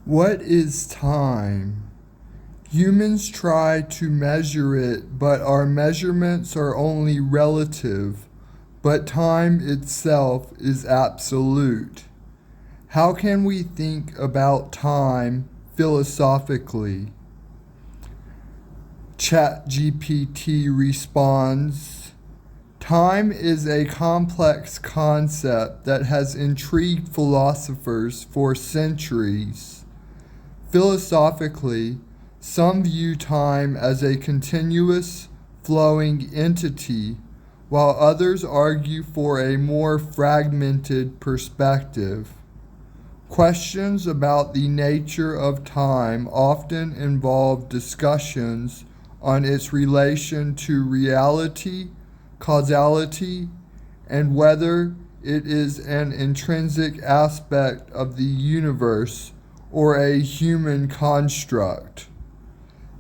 What is time? Humans try to measure it, but our measurements are only relative, but time itself is absolute. How can we think about time philosophically? ChatGPT responds, time is a complex concept that has intrigued philosophers for centuries. Philosophically, some view time as a continuous, flowing entity, while others argue for a more fragmented perspective. Questions about the nature of time often involve discussions on its relation to reality, causality, and whether it is an intrinsic aspect of the universe or a human construct.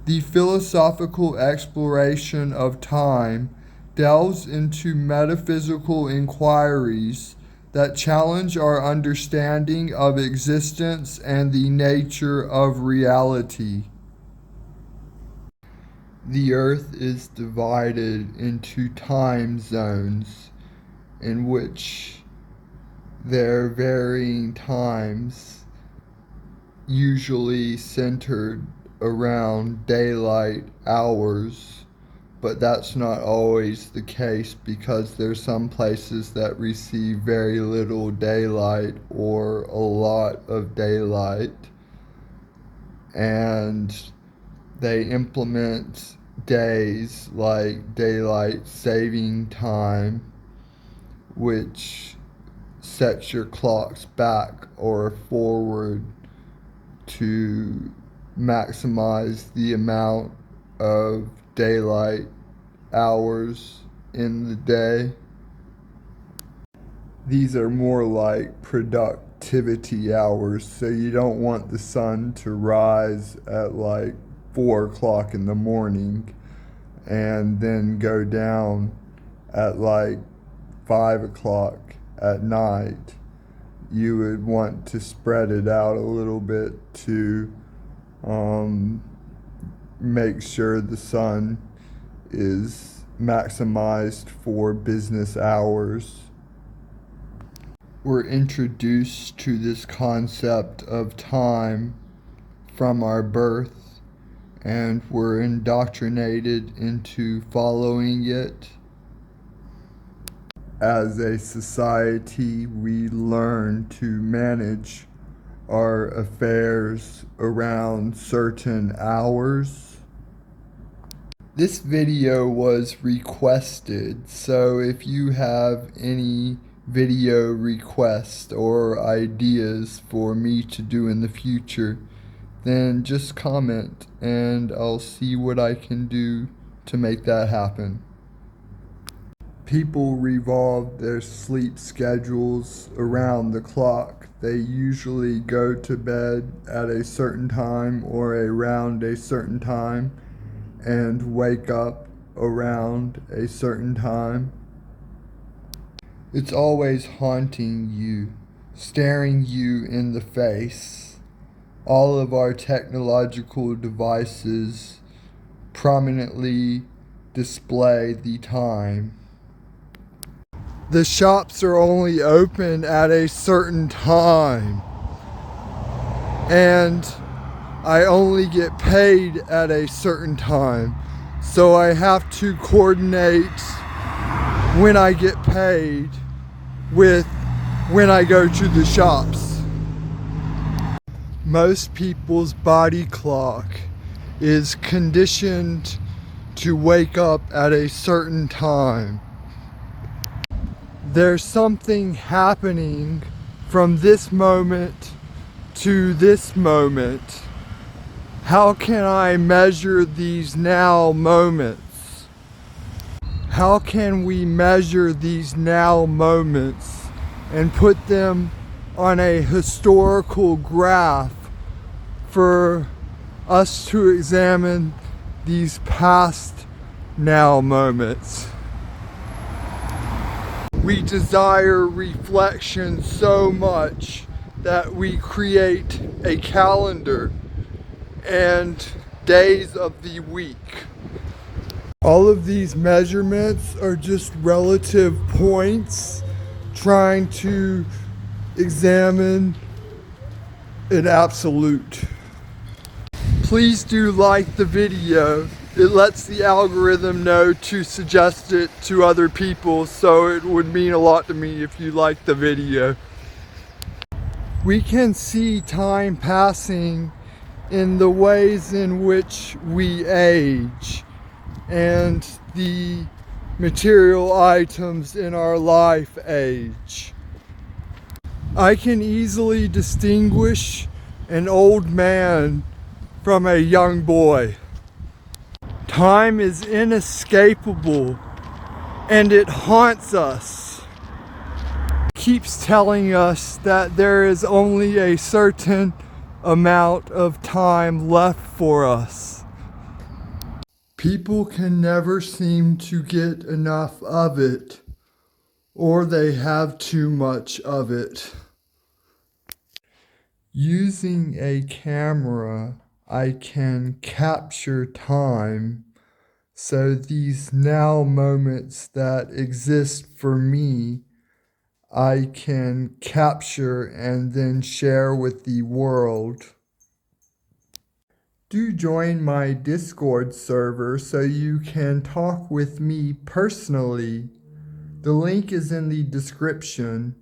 The philosophical exploration of time delves into metaphysical inquiries that challenge our understanding of existence and the nature of reality. The earth is divided into time zones in which there are varying times, usually centered around daylight hours, but that's not always the case because there's some places that receive very little daylight or a lot of daylight, and they implement days like daylight saving time, which sets your clocks back or forward to maximize the amount of daylight hours in the day. These are more like productivity hours, so you don't want the sun to rise at like 4 o'clock in the morning and then go down at like 5 o'clock at night. You would want to spread it out a little bit to make sure the sun is maximized for business hours. We're introduced to this concept of time from our birth, and we're indoctrinated into following it. As a society, we learn to manage our affairs around certain hours. This video was requested, so if you have any video requests or ideas for me to do in the future, then just comment and I'll see what I can do to make that happen. People revolve their sleep schedules around the clock. They usually go to bed at a certain time or around a certain time and wake up around a certain time. It's always haunting you, staring you in the face. All of our technological devices prominently display the time. The shops are only open at a certain time, and I only get paid at a certain time, so I have to coordinate when I get paid with when I go to the shops. Most people's body clock is conditioned to wake up at a certain time. There's something happening from this moment to this moment. How can I measure these now moments? How can we measure these now moments and put them on a historical graph for us to examine these past now moments? We desire reflection so much that we create a calendar and days of the week. All of these measurements are just relative points trying to examine an absolute. Please do like the video. It lets the algorithm know to suggest it to other people, so it would mean a lot to me if you like the video. We can see time passing in the ways in which we age and the material items in our life age. I can easily distinguish an old man from a young boy. Time is inescapable and it haunts us. It keeps telling us that there is only a certain amount of time left for us. People can never seem to get enough of it, or they have too much of it. Using a camera, I can capture time, so these now moments that exist for me, I can capture and then share with the world. Do join my Discord server so you can talk with me personally. The link is in the description,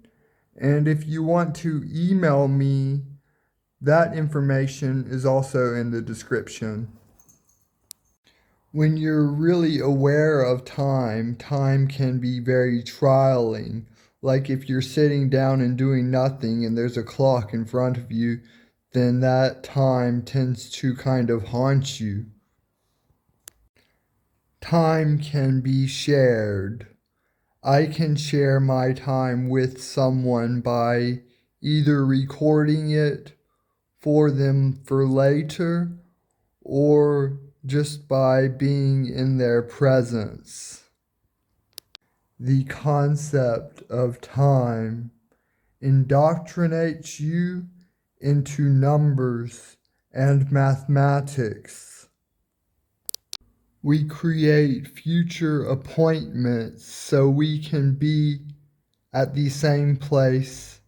and if you want to email me, that information is also in the description. When you're really aware of time, time can be very trialing. Like if you're sitting down and doing nothing and there's a clock in front of you, then that time tends to kind of haunt you. Time can be shared. I can share my time with someone by either recording it for them for later or just by being in their presence. The concept of time indoctrinates you into numbers and mathematics. We create future appointments so we can be at the same place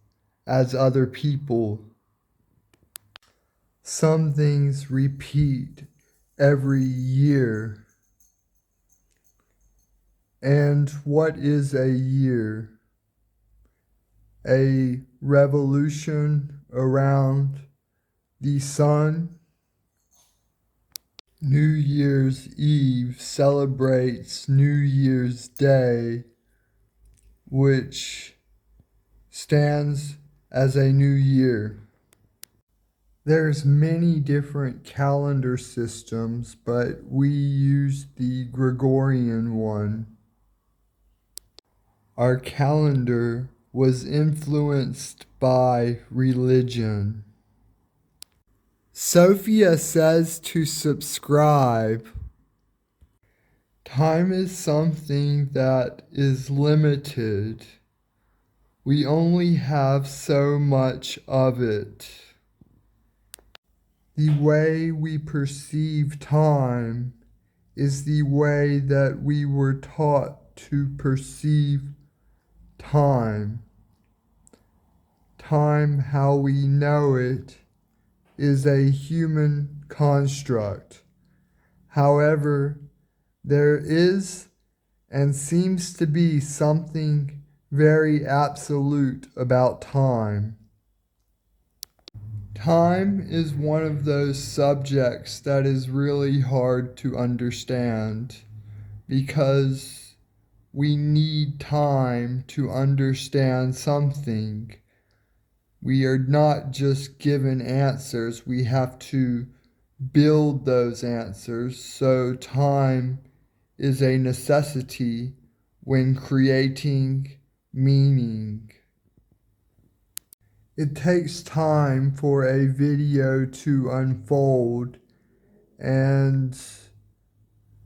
as other people. Some things repeat every year. And what is a year? A revolution around the sun. New Year's Eve celebrates New Year's Day, which stands as a new year. There's many different calendar systems, but we use the Gregorian one. Our calendar was influenced by religion. Sophia says to subscribe. Time is something that is limited. We only have so much of it. The way we perceive time is the way that we were taught to perceive time. Time, how we know it, is a human construct. However, there is and seems to be something very absolute about time. Time is one of those subjects that is really hard to understand because we need time to understand something. We are not just given answers, we have to build those answers, so time is a necessity when creating meaning. It takes time for a video to unfold and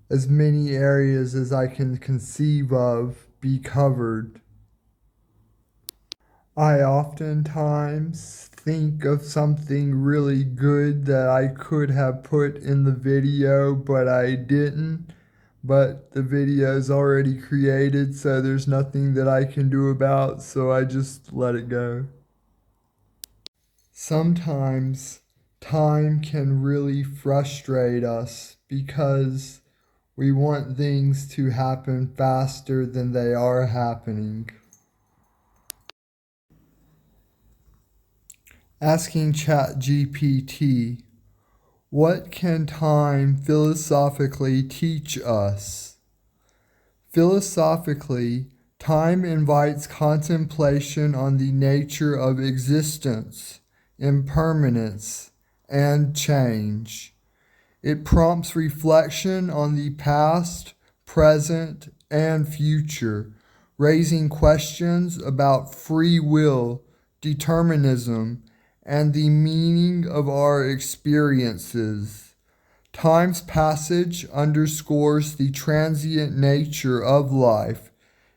as many areas as I can conceive of be covered. I oftentimes think of something really good that I could have put in the video, but I didn't. But the video is already created, so there's nothing that I can do about, so I just let it go. Sometimes time can really frustrate us because we want things to happen faster than they are happening. Asking ChatGPT, what can time philosophically teach us? Philosophically, time invites contemplation on the nature of existence, impermanence, and change. It prompts reflection on the past, present, and future, raising questions about free will, determinism, and the meaning of our experiences. Time's passage underscores the transient nature of life,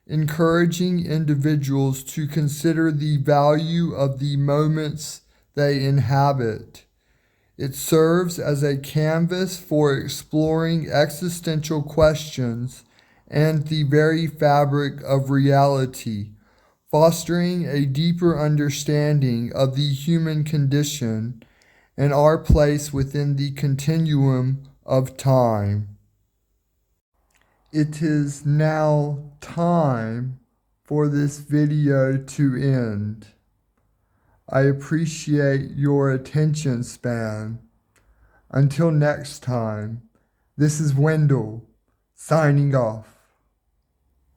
encouraging individuals to consider the value of the moments they inhabit. It serves as a canvas for exploring existential questions and the very fabric of reality, fostering a deeper understanding of the human condition and our place within the continuum of time. It is now time for this video to end. I appreciate your attention span. Until next time, this is Wendell, signing off.